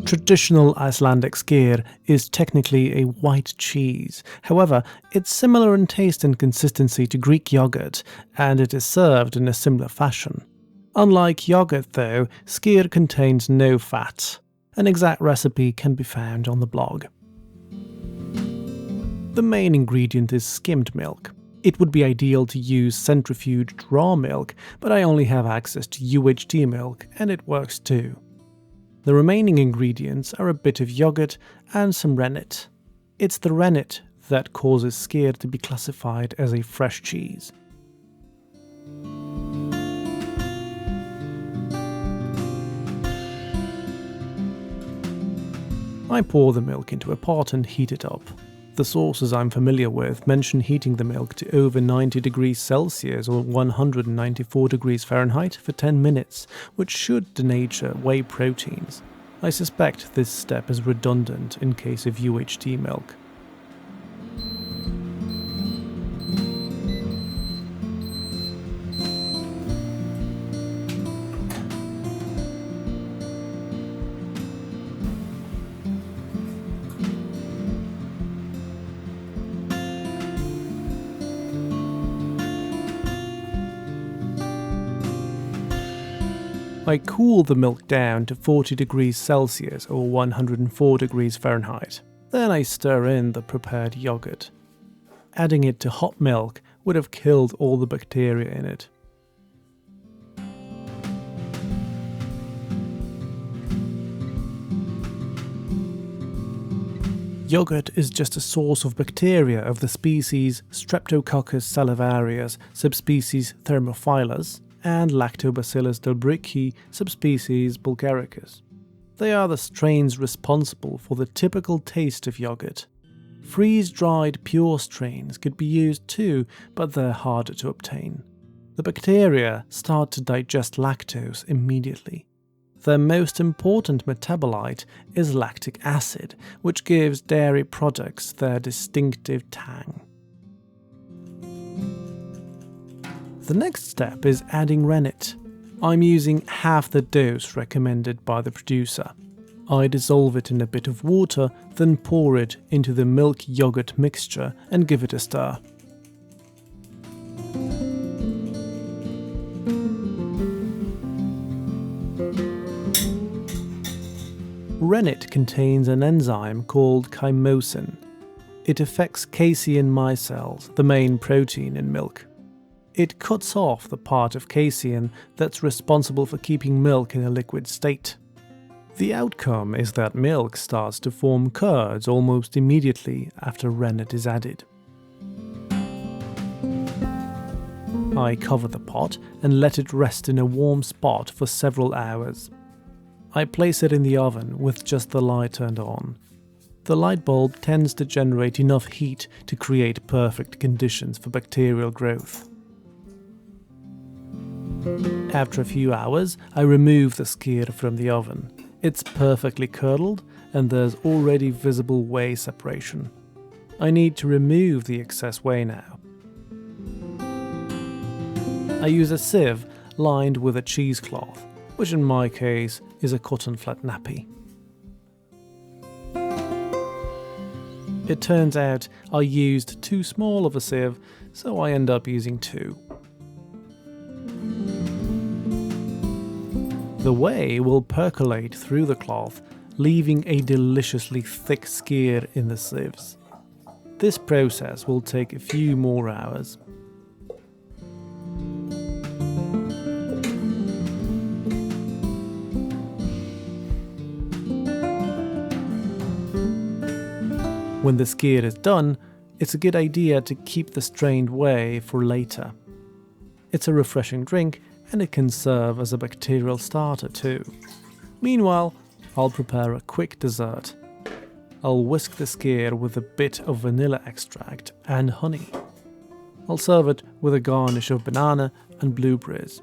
Traditional Icelandic skyr is technically a white cheese. However, it's similar in taste and consistency to Greek yogurt, and it is served in a similar fashion. Unlike yogurt though, skyr contains no fat. An exact recipe can be found on the blog. The main ingredient is skimmed milk. It would be ideal to use centrifuged raw milk, but I only have access to UHT milk and it works too. The remaining ingredients are a bit of yogurt and some rennet. It's the rennet that causes skyr to be classified as a fresh cheese. I pour the milk into a pot and heat it up. The sources I'm familiar with mention heating the milk to over 90 degrees Celsius or 194 degrees Fahrenheit for 10 minutes, which should denature whey proteins. I suspect this step is redundant in case of UHT milk. I cool the milk down to 40 degrees Celsius or 104 degrees Fahrenheit. Then I stir in the prepared yogurt. Adding it to hot milk would have killed all the bacteria in it. Yogurt is just a source of bacteria of the species Streptococcus salivarius, subspecies Thermophilus, and Lactobacillus delbrueckii, subspecies bulgaricus. They are the strains responsible for the typical taste of yogurt. Freeze-dried pure strains could be used too, but they're harder to obtain. The bacteria start to digest lactose immediately. Their most important metabolite is lactic acid, which gives dairy products their distinctive tang. The next step is adding rennet. I'm using half the dose recommended by the producer. I dissolve it in a bit of water, then pour it into the milk-yogurt mixture and give it a stir. Rennet contains an enzyme called chymosin. It affects casein micelles, the main protein in milk. It cuts off the part of casein that's responsible for keeping milk in a liquid state. The outcome is that milk starts to form curds almost immediately after rennet is added. I cover the pot and let it rest in a warm spot for several hours. I place it in the oven with just the light turned on. The light bulb tends to generate enough heat to create perfect conditions for bacterial growth. After a few hours, I remove the skyr from the oven. It's perfectly curdled and there's already visible whey separation. I need to remove the excess whey now. I use a sieve lined with a cheesecloth, which in my case is a cotton flat nappy. It turns out I used too small of a sieve, so I end up using two. The whey will percolate through the cloth, leaving a deliciously thick skyr in the sieves. This process will take a few more hours. When the skyr is done, it's a good idea to keep the strained whey for later. It's a refreshing drink and it can serve as a bacterial starter too. Meanwhile, I'll prepare a quick dessert. I'll whisk the skyr with a bit of vanilla extract and honey. I'll serve it with a garnish of banana and blueberries.